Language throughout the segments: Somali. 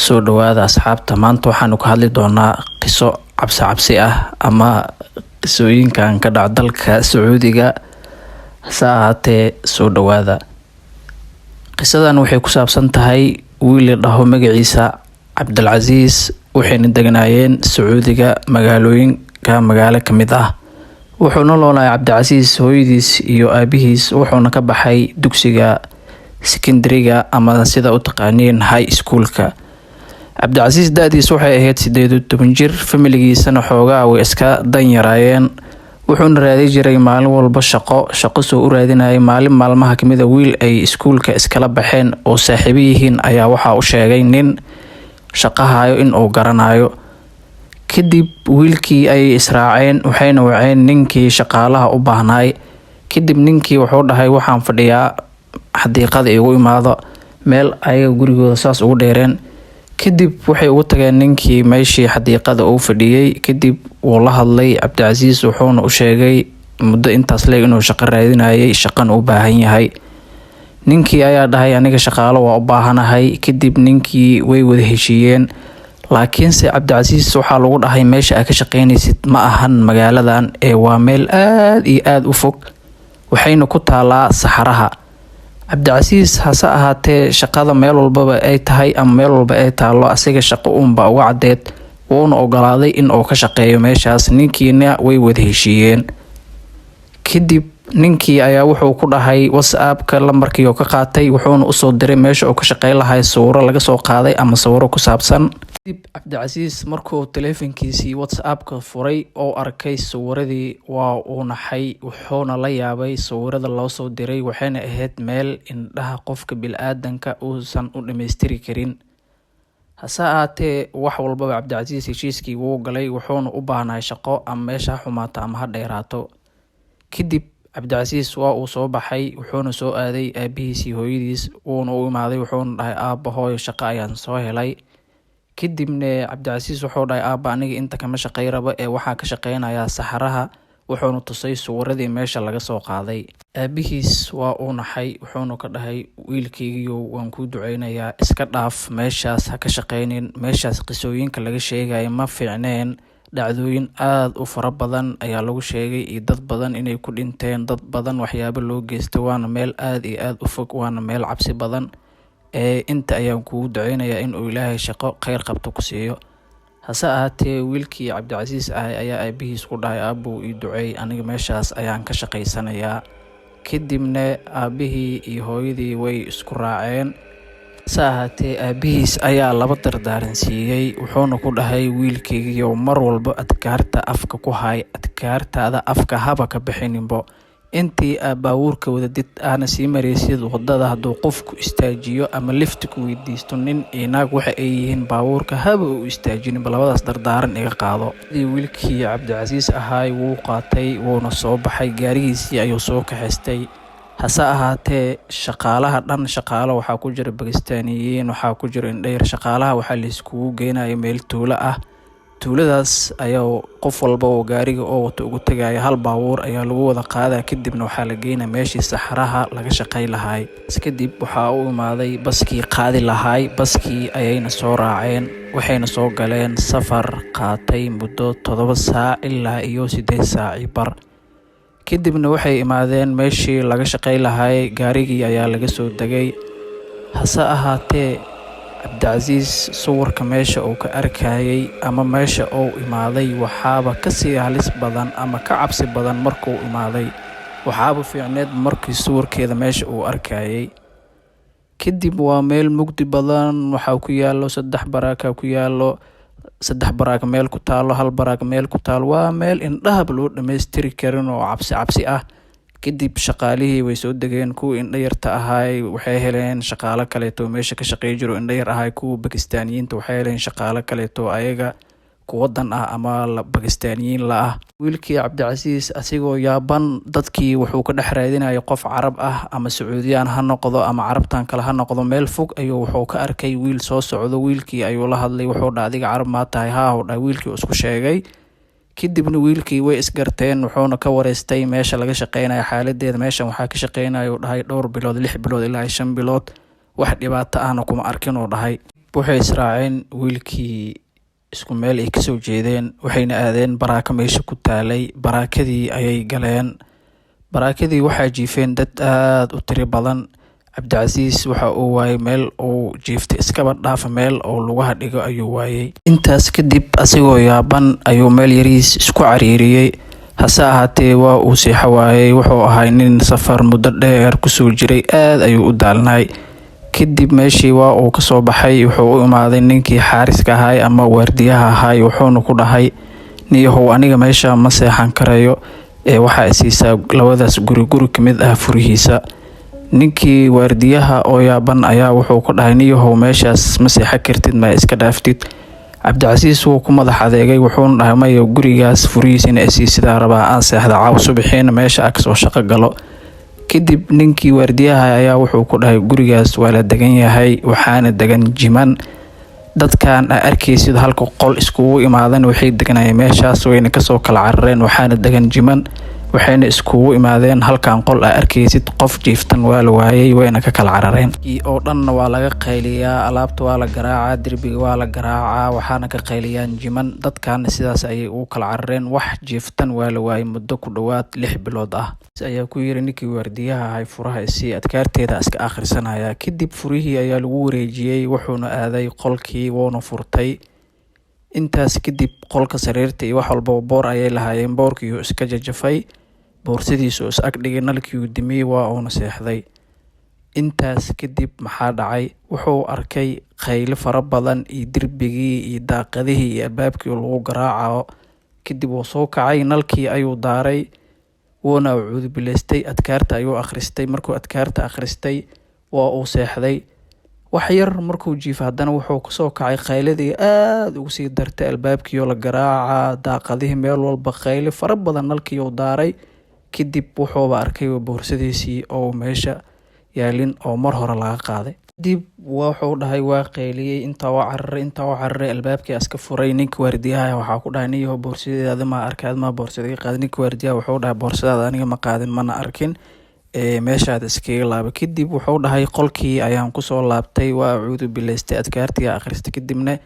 Soo dhawaada asxaabta, maanta waxaanu ka hadli doonaa qiso cabsi ah ama qisooyinkan ka dhaca dalka Sacuudiga. Hase ahaatee, soo dhawaada. Qisadan waxay ku saabsan tahay wiil la dhaho magaciisa Cabdilcasiis, waxayna deganaayeen Sacuudiga magaalo ka mid ah. Wuxuuna noolaa Cabdilcasiis hooyadiis iyo aabihiis, wuxuuna ka baxay dugsiga secondary-ga ama sida u taqaaniin high school-ka. Cabdilcasiis da'diisu waxay ahayd 18 jir, familigiisana xoogaa way iska dan yaraayeen. Wuxuuna raadi jiray maalin walba shaqo soo u raadinayay. Maalin maalmaha kamid ah wiil ay iskuulka iskala baxeen oo saaxiibo yihiin ayaa waxa uu sheegay nin shaqahayo in uu garanayo. Kadib wiilkii ay israaceen, waxayna waceen ninkii shaqaalaha u baahnay. Kadib ninkii wuxuu dhahay waxaan fadhiyaa xadiiqada igu imaado, meel ayaga gurigooda saas ugu dheereen. Kadib waxay ugu tageen ninkii meeshii xadiiqada uu fadhiyay. Kadib wuu la hadlay Cabdilcasiis, wuxuuna u sheegay muddo intaas leeg inuu shaqo raadinayay, shaqan u baahan yahay. Ninkii ayaa dhahay aniga shaqaalo waa u baahanahay. Kadib ninkii way wada heshiiyeen, laakiinse Cabdilcasiis waxaa lagu dhahay meesha aad ka shaqaynaysid ma ahan magaaladan ee waa meel aad iyo aad u fog, waxayna ku taalaa saxaraha. Cabdilcasiis hase ahaatee shaqada meel walba ay tahay ama meel walba ay taalo, asiga shaqo uunba uga cadeed, wuuna ogolaaday in uu ka shaqeeyo meeshaas. Ninkiina way wada heshiiyeen. Kadib ninkii ayaa wuxuu ku dhahay WhatsApp-ka lambarkii uu ka qaatay, wuxuuna u soo diray meesha uu ka shaqeyn lahaa sawiro laga soo qaaday ama sawiro ku saabsan. Kadib Cabdilcasiis markuu taleefankiisii WhatsApp-ka furay oo arkay sawiradii, waa uu naxay, wuxuuna la yaabay sawirada loo soo diray. Waxayna ahayd meel indhaha qofka bini'aadanka uusan u dhameystiri karin. Hase ahaatee wax walba Cabdilcasiis heshiiskii wuu galay, wuxuuna u baahnaa shaqo ama meesha xumaato ama ha dheeraato. Kadib Cabdilcasiis waa uu soo baxay, wuxuuna soo aaday aabihiis iyo hooyadiis, wuuna u imaaday, wuxuuna dhahay aabba hooyo shaqo ayaan soo helay. Kadibna Cabdilcasiis wuxuu dhahay aabba aniga inta kama shaqay rabo ee waxaa ka shaqeynayaa saxaraha, wuxuuna tusay sawiradii meesha laga soo qaaday. Aabihiis waa uu naxay, wuxuuna ka dhahay wiilkaygiiyo waan kuu duceynayaa, iska dhaaf meeshaas ha ka shaqeynin, meeshaas qisooyinka laga sheegay ma fiicneen. Dhacdooyin aad u fara badan ayaa lagu sheegay iyo dad badan inay ku dhinteen, dad badan waxyaabo loo geystay, waana meel aad iyo aad u fog, waana meel cabsi badan. Inta ayaan kugu duceynayaa in uu Ilaahay shaqo kheyr qabto ku siiyo. Hase ahaatee wiilkii Cabdilcasiis ayaa aabihiis ku dhahay aabbow ii duceey, aniga meeshaas ayaan ka shaqaysanayaa. Kadibna aabihii iyo hooyadii way isku raaceen. Hase ahaatee aabihiis ayaa laba dardaaran siiyay, wuxuuna ku dhahay wiilkaygiiyo mar walba adkaarta afka ku hay, adkaartaada afka haba ka bixininbo. Intii aad baabuurka wadadid aana sii maraysid wadada, hadduu qofku istaajiyo ama lift ku weydiisto nin iyo naag waxa ay yihiin baabuurka haba u istaajinin, labadaas dardaaran iga qaado. Wiilkii Cabdilcasiis ahaay wuu qaatay, wuuna soo baxay, gaarigiisii ayuu soo kaxaystay. Hase ahaatee shaqaalaha dhan shaqaalo waxaa ku jira Bakistaaniyiin, waxaa ku jira indhayar. Shaqaalaha waxaa la iskugu geenaya meel tuulo ah. Tuuladaas ayaa qof walba oo gaariga oo wato ugu tagaya, hal baabuur ayaa lagu wada qaadaa. Kadibna waxaa la geynaa meeshii saxaraha laga shaqeyn lahaay. Kadib waxaa u imaaday baskii qaadi lahaay, baskii ayayna soo raaceen, waxayna soo galeen safar qaatay muddo 7 saac ilaa iyo 8 saac bar. Kadibna waxay imaadeen meeshii laga shaqeyn lahaay, gaarigii ayaa laga soo degay. Hase ahaatee Cabdilcasiis sawirka meesha uu ka arkayay ama meesha uu imaaday waxaaba ka sii halis badan ama ka cabsi badan markuu imaaday. Waxaaba fiicneed markii sawirkeeda meesha uu arkayay. Kadib waa meel mugdi badan, waxaa ku yaalo 3 baraaka ku yaalo, 3 baraaka meel ku taalo, 1 baraaka meel ku taalo. waa meel indhahaba loo dhameystiri karin oo cabsi ah. Kadib shaqaalihii way soo degeen, kuwa indhayarta ahaay waxay heleen shaqaalo kaleeto meesha ka shaqeey jiro indhayar ahaay. Kuwa Bakistaaniyiinta waxay heleen shaqaalo kaleeto ayaga ku wadan ah ama Bakistaaniyiin la ah. Wiilkii Cabdilcasiis asigoo yaaban, dadkii wuxuu ka dhex raadinayay qof Carab ah ama Sacuudiyaan ha noqdo ama Carabtan kale ha noqdo. Meel fog ayuu wuxuu ka arkay wiil soo socdo. Wiilkii ayuu la hadlay, wuxuu dhahay adiga Carab ma tahay? haa uu dhahay. Wiilkii isku sheegay. Kadibna wiilkii way isgarteen, wuxuuna ka wareystay meesha laga shaqeynayo xaaladeeda. Meeshan waxaa ka shaqeynayo dhahay 2 bilood 6 bilood ilaa 5 bilood, wax dhibaato ahna kuma arkin oo dhahay. waxay israaceen wiilkii isku meel ay kasoo jeedeen, waxayna aadeen baraaka meesha ku taalay. Baraakadii ayay galeen. Baraakadii waxaa jiifeen dad aad u tiro badan. Cabdicasiis waxa uu waayay meel uu jiiftay, iskaba dhaafa meel oo lugaha dhigo ayuu waayay. Intaas kadib asigoo yaaban ayuu meel yariis isku cariiriyey. hase ahaatee waa uu seexo waayay. Wuxuu ahay nin safar muddo dheer kusoo jiray, aad ayuu u daalnay. kadib meeshii waa uu kasoo baxay. Wuxuu u imaaday ninkii xaariska ahay ama waardiyaha ahay, wuxuuna ku dhahay niyahow aniga meesha ma seexan karayo, waxaa isiisaa labadaas guri kamid ah furihiisa. ninkii waardiyaha oo yaaban ayaa wuxuu ku dhahay niyahow meeshaas ma seexan kartid, ma iska dhaaftid. Cabdicasiis wuu ku madax adeegay, wuxuuna dhahay maya gurigaas furihiisa ina isiisaa rabaa aan seexda caawa subaxiina meesha aan kasoo shaqo galo. kadib ninkii waardiyaha ayaa wuxuu ku dhahay gurigaas waa la degan yahay, waxaana degan jiman. dadkan arkaysid halka qol iskugu imaadan waxay deganayeen meeshaas, wayna kasoo kala carareen. waxaana degan jiman, waxayna iskugu imaadeen halkan qol arkaysid. qof jiiftan waa la waayay, wayna ka kala carareen. oo dhanna waa laga qayliyaa, alaabta waa la garaacaa, derbiga waa la garaacaa, waxaana ka qayliyaan jiman. dadkan sidaas ayay ugu kala carareen. wax jiiftan waa la waayay muddo ku dhawaad 6 bilood ah. ayaa ku yiri ninkii waardiyaha ahay furaha isii, adkaarteeda iska akhrisanaya. kadib furihii ayaa lagu wareejiyey, wuxuuna aaday qolkii wuuna furtay. intaas kadib qolka sariirta iyo wax walba boor ayay lahaayeen. boorkii iska jajafay, boorsadiisu is agdhigay, nalkii dimiyey, waa uuna seexday. intaas kadib maxaa dhacay? wuxuu arkay qaylo fara badan iyo derbigii iyo daaqadihii iyo albaabkii lagu garaacayo. kadib wuu soo kacay, nalkii ayuu daaray, wuuna cuudu bilaystay, adkaarta ayuu akhristay. markuu adkaarta akhristay waa uu seexday. wax yar markuu jiifay haddana wuxuu kasoo kacay, qayladii aad ugu sii dartay, albaabkii la garaaca, daaqadihii meel walba qaylo fara badan, nalkii uu daaray. kadib wuxuuba arkay boorsadiisii oo meesha yaalin oo mar hore laga qaaday. kadib wuxuu dhahay waa qayliyey, intaa waa cararay, albaabkii iska furay. ninka waardiyaha waxaa ku dhahay niyahow boorsadeeda ma arkaad, ma boorsadii qaadin. ninka waardiyaha wuxuu dhahay boorsadaada aniga ma qaadin, mana arkin, meeshaad iskaga laabay. kadib wuxuu dhahay qolkii ayaan kusoo laabtay, waa cuudu bilaystay, adkaartii akhristay, kadibna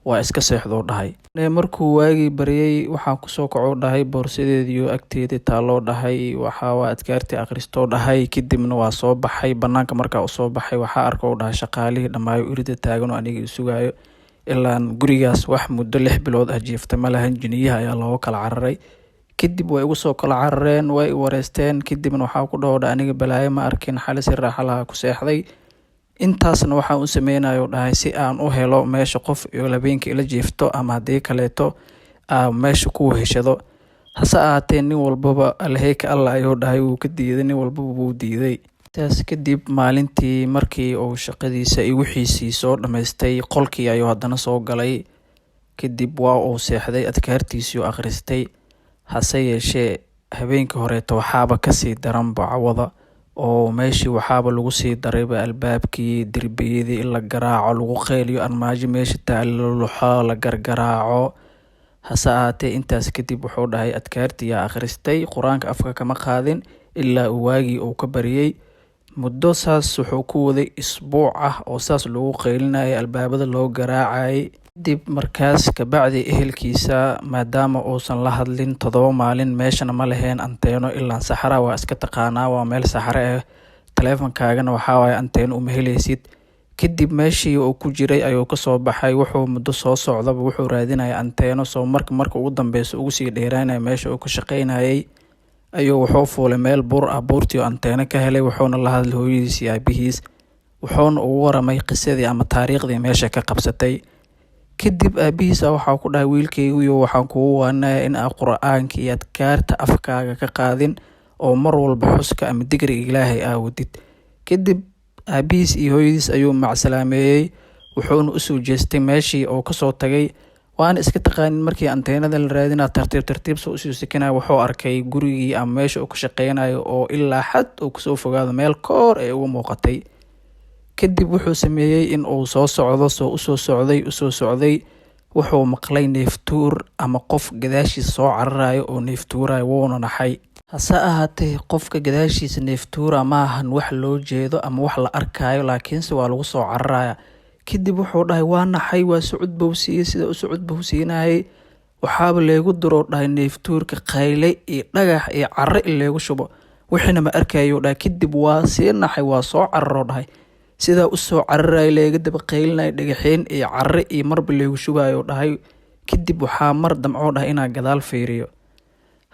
waa iska seexdoo dhahay. markuu waagii baryay waxaan kusoo kacoo dhahay boorsadeediyo agteeda taaloo dhahay, waxaa adkaartii akhristoo dhahay. kadibna waa soo baxay. banaanka markaa usoo baxay waxaa arkoo dhahay shaqaalihii dhammaayo urida taagan oo aniga isugaayo. ilaan gurigaas wax muddo 6 bilood ah jiifta ma lahan, jiniyaha ayaa looga kala cararay. kadib way igu soo kala carareen, way wareysteen. kadibna waxaa ku dhahoodha aniga balaayo ma arkin, xali si raaxa laha ku seexday. intaasna waxaan u sameynayo dhahay si aan u helo meesha qof iyo habeenkii ila jiifto, ama haddii kaleeto meesha ku heshado. hase ahaatee nin walbaba alheyka alla ayuu dhahay wuu ka diiday, nin walbaba wuu diiday. taas kadib maalintii markii uu shaqadiisa iyo wixiisii soo dhammaystay, qolkii ayuu haddana soo galay. kadib waa uu seexday, adkaartiisii akhristay. hase yeeshee habeenkii horeeto waxaaba kasii daran bacwada, oo meeshii waxaaba lagu sii darayba albaabkii, derbiyadii in la garaaco, lagu qayliyo, armaajo meesha taalo luxo la gargaraaco. hase ahaatee intaas kadib wuxuu dhahay adkaartii yaa akhristay, qur-aanka afka kama qaadin ilaa uu waagii uu ka baryay. muddo saas wuxuu ku waday isbuuc ah oo saas lagu qaylinayay, albaabada loo garaacayay. kadib markaas kabacdi ehelkiisa maadaama uusan la hadlin 7 maalin, meeshana ma laheen anteeno, ilaa saxara waa iska taqaanaa, waa meel saxare ah. taleefankaagana waxaa waaye anteeno uma helaysid. kadib meeshii uu ku jiray ayuu kasoo baxay. wuxuu muddo soo socdaba wuxuu raadinaya anteeno, soo marka ugu dambeysa ugu sii dheeraanaya meesha uu ka shaqaynayay. ayuu wuxuu fuulay meel buur ah, buurtii anteeno ka helay. wuxuuna la hadlay hooyadiis iyo aabihiis, wuxuuna ugu waramay qisadii ama taariikhdii meesha ka qabsatay. kadib aabihiisa waxaa ku dhahay wiilkaygiiyo waxaan kugu waanaya in aad qur-aanka iyo adkaarta afkaaga ka qaadin, oo mar walba xuska ama digriga ilaahay aawadid. kadib aabihiis iyo hooyadiis ayuu macsalaameeyey, wuxuuna usoo jeestay meeshii oo kasoo tagay. waana iska taqaanin markii anteenada la raadinaa tartiib soo usoo sekanaya, wuxuu arkay gurigii ama meesha uu ka shaqeynayo oo ilaa xad uu kasoo fogaado, meel koor ee ugu muuqatay. kadib wuxuu sameeyey in uu soo socdo, usoo socday. wuxuu maqlay neeftuur ama qof gadaashiisa soo cararayo oo neeftuurayo, wuuna naxay. hase ahaatee qofka gadaashiisa neeftuura ma ahan wax loo jeedo ama wax la arkayo, laakiinse waa lagu soo cararaya. kadib wuxuu dhahay waa naxay, waa socod bowsiye sida u socod bowsiinayay waxaaba leegu diro dhahay neeftuurka qayle iyo dhagax iyo carre in leegu shubo wixina ma arkayo dhahay. kadib waa sii naxay, waa soo cararo dhahay, sidaa u soo cararayo leega daba qaylinay dhagaxeen iyo carre iyo marba leegu shubayo dhahay. kadib waxaa mar damco dhahay inaa gadaal fiiriyo,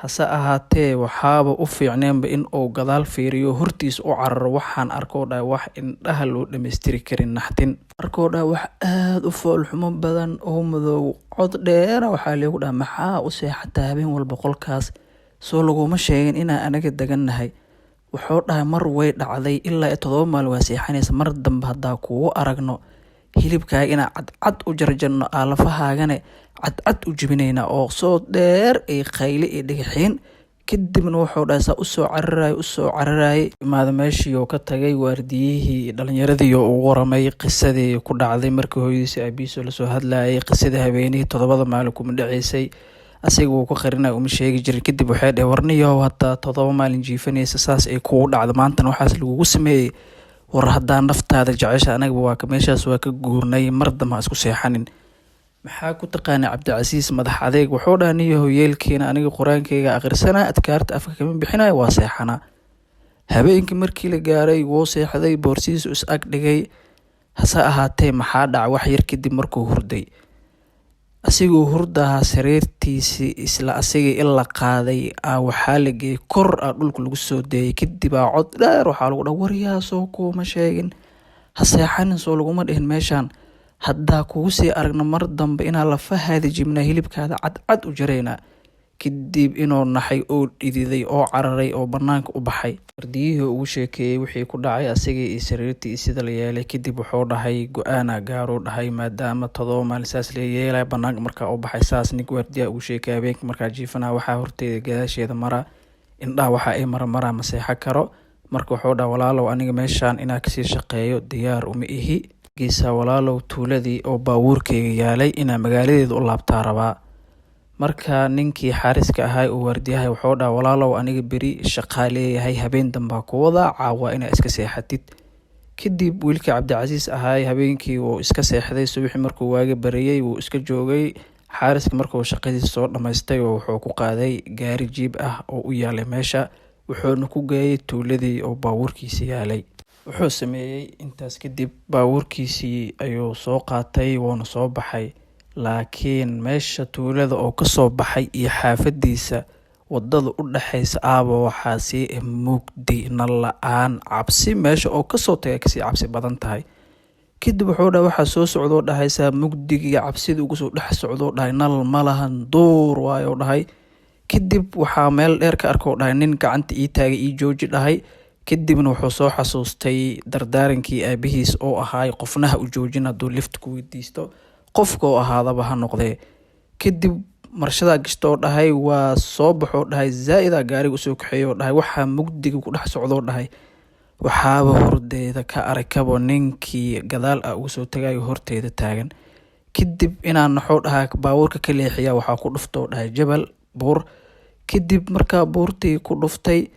hase ahaatee waxaaba u fiicneenba in uu gadaal fiiriyo hortiis u cararo. waxaan arkoo dhahay wax indhaha loo dhammaystiri karin naxtin, arkoo dhahay wax aada u foolxumo badan oo madow cod dheera. waxaa leegu dhahay maxaa u seexataa habeen walba qolkaas, soo laguma sheegin inaa anaga degannahay. wuxuu dhahay mar way dhacday ilaa 7 maal waa seexanaysa, mar dambe haddaa kugu aragno hilibkaaga inaa cadcad u jarjarno aalafahaagane cadcad u jibinayna oo soo dheer ay qayle iyo dhagaxiin. kadibna wuxuu dhahay saa usoo cararaayay imaada meeshii oo ka tagay waardiyihii dhalinyaradii oo ugu waramay qisadii ku dhacday markii hooyadiisa aabihiisa lasoo hadlayay. qisadii habeenihii 7 maalin kuma dhaceysay, asiga wuu ku qarinay uma sheegi jirin. kadib waxay dhaheen warniyow hadda 7 maalin jiifanaysa saas ay kugu dhacdo, maantana waxaas lagugu sameeyey, war haddaa naftaada jecesha anagaba waa ka meeshaas waa ka guurnay, mar dambe ha isku seexanin. maxaa ku taqaanay Cabdicasiis madax adeeg? wuxuu dhahay niyahow yeelkeena aniga qur-aankayga akhrisanaa, adkaarta afka kama bixinayo, waa seexanaa. habeenkii markii la gaaray wuu seexday, boorsidiisu is ag dhigay. hase ahaatee maxaa dhaca wax yar kadib markuu hurday, asigoo hurdaha sariirtiisii isla asigii in la qaaday waxaa la geeyey kor dhulka lagu soo deeyay. kadib cod dheer waxaa lagu dhaha waryaasoo kuuma sheegin, ha seexanin soo laguma dhihin meeshaan, haddaa kugu sii aragna mar dambe inaa lafahaada jibnaa hilibkaada cadcad u jaraynaa. kadib inuu naxay oo dhididay oo cararay oo banaanka u baxay. wardiyihii ugu sheekeeyey wixii ku dhacay asagii iyo sariirtii iyo sida la yeelay. kadib wuxuu dhahay go-aanaa gaaruu dhahay maadaama 7 maalin saas la yeelay banaanka markaa u baxay. saas nig waardiyaa ugu sheekay habeenkii markaa jiifanaa waxaa horteeda gadaasheeda mara indhaha waxa ay maraa ma seexan karo. marka wuxuu dhahay walaalow aniga meeshaan inaa kasii shaqeeyo diyaar uma ihi, geesaa walaalow tuuladii oo baabuurkayga yaalay inaa magaaladeeda u laabtaa rabaa. marka ninkii xaariska ahay uu waardiyahay wuxuu dhahay walaalow aniga beri shaqaa leeyahay, habeen dambaa ku wadaa, caawa inaa iska seexatid. kadib wiilkii Cabdicasiis ahay habeenkii wuu iska seexday. subaxii markuu waaga bariyey wuu iska joogay. xaariska markuu shaqadiisa soo dhammaystay oo wuxuu ku qaaday gaari jiib ah oo u yaalay meesha, wuxuuna ku geeyay tuuladii oo baabuurkiisa yaalay. wuxuu sameeyey intaas kadib baabuurkiisii ayuu soo qaatay wuuna soo baxay. laakiin meesha tuulada oo kasoo baxay iyo xaafadiisa wadada u dhaxaysa waxaa sii mugdi nal la-aan, cabsi meesha oo kasoo tagay kasii cabsi badan tahay. kadib wuxuu dhahay waxaa soo socdoo dhahaysaa mugdiga iyo cabsida ugu soo dhex socdoo dhahay nal malahan duur waayo dhahay. kadib waxaa meel dheer ka arkoo dhahay nin gacanta ii taagay ii jooji dhahay. kadibna wuxuu soo xasuustay dardaarankii aabihiis oo ahaay qofnaha u joojin hadduu lift ku weydiisto, qofka oo ahaadaba ha noqdee. kadib marshadaa gashto dhahay waa soo baxoo dhahay zaa-idaa gaariga usoo kaxeeyo dhahay waxaa mugdiga ku dhex socdoo dhahay waxaaba hordeeda ka arkabo ninkii gadaal ugu soo tagayo horteeda taagan. kadib inaan naxoo dhahay baabuurka ka leexiya waxaa ku dhuftoo dhahay jabal buur. kadib markaa buurtii ku dhuftay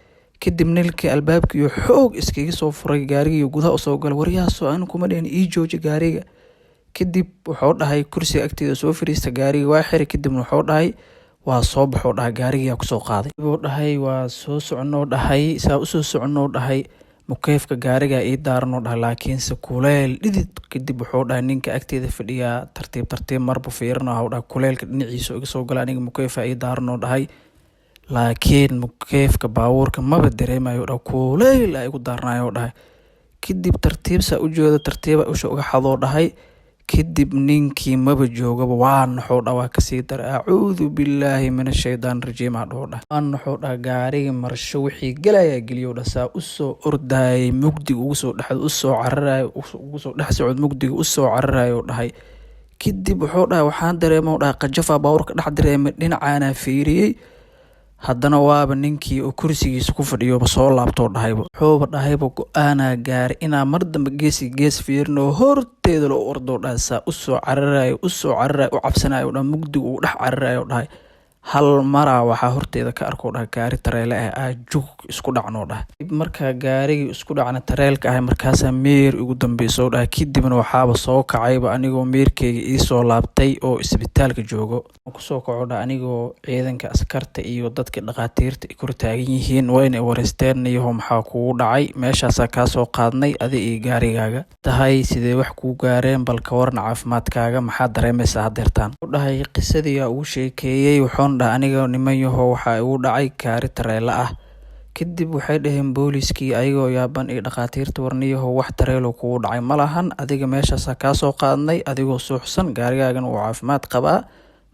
kadib nilkii albaabkiiyo xoog iskaga soo furay gaarigiiyo gudaha usoo gala. waryaasoo anu kuma dhihin ii jooji gaariga. kadib wuxuu dhahay kursiga agteeda soo fariista, gaariga waa xiray. kadibna wuxuu dhahay waa soo baxoo dhahay gaarigiyaa kusoo qaaday. wuu dhahay waa soo soconoo dhahay, saa usoo soconoo dhahay mukeefka gaariga ii daaranoo dhahay laakiinse kuleel dhidid. kadib wuxuu dhahay ninka agteeda fadhiyaa tartiib marbu fiirino ha dhahay kuleelka dhinaciisa iga soo gala, aniga mukeefa ii daaranoo dhahay laakiin mukeefka baabuurka maba dareemayo dhahay kuleel igu daaranayo dhahay. kadib tartiibsa u jeedo tartiiba usha uga xadoo dhahay. kadib ninkii maba joogaba waa naxoo dha waa kasii dara acuudu billaahi min ashaytaan rajiim dhoo dha waa naxoo dha gaariga marsho wixii galaya geliyo dha saa usoo ordayay mugdiga ugu soo dhexdo usoo cararayo ugu soo dhex socod mugdiga usoo cararayo dhahay. kadib wuxuu dhahay waxaan dareemo dhahay qajafa baabuurka dhex dareemay dhinacaana fiiriyey, haddana waaba ninkii oo kursigiisa ku fadhiyoba soo laabtoo dhahayba. wuxuuba dhahayba go-aanaa gaaray inaa mar dambe gees fiirino horteeda loo ordoo dhahay saa usoo cararayo u cabsanayo dha mugdiga uu dhex cararayo dhahay hal mara waxaa horteeda ka arko dhahay gaari tareele ah jug isku dhacno dhahay. Dib markaa gaarigii isku dhacna tareelka ah markaasaa meer ugu dambeysay dhahay. Kadibna waxaaba soo kacayba anigoo meerkeyga ii soo laabtay oo isbitaalka joogo. Kusoo kaco dhahay anigoo ciidanka askarta iyo dadka dhaqaatiirta kor taagan yihiin wayna wareysteen iyo maxaa kugu dhacay, meeshaasaa kaa soo qaadnay adi iyo gaarigaaga tahay sidee wax kuu gaareen, bal ka waran caafimaadkaaga, maxaa dareemaysaa hadeertaan. U dhahay qisadii ugu sheekeeyay wuxuuna dhahay aniga niman yahow waxaa igu dhacay gaari tareela ah. Kadib waxay dhaheen booliskii ayagoo yaaban iyo dhaqaatiirta warniyahow wax tareelo kugu dhacay ma lahan, adiga meeshaasaa kaa soo qaadnay adigoo suuxsan, gaarigaagana uu caafimaad qabaa,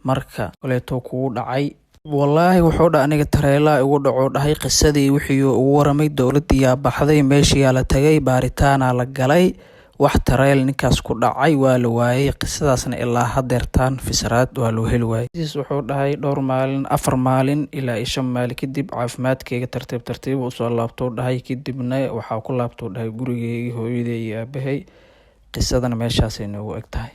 marka koleeto kugu dhacay. Wallaahi wuxuu dhahay aniga tareela igu dhaco dhahay. Qisadii wixii ugu waramay dowladda yaa baxday, meeshii la tagay, baaritaana la galay, wax tareel ninkaas ku dhacay waa la waayay. Qisadaasna ilaa hadeertaan fisraad waa loo heli waayay. Wuxuu dhahay dhowr maalin 4 maalin ilaa 5 maalin kadib caafimaadkeyga tartiib u soo laabto dhahay. Kadibna waxaa ku laabto dhahay gurigeygii hooyaday iyo aabahay. Qisadana meeshaasay noogu eg tahay.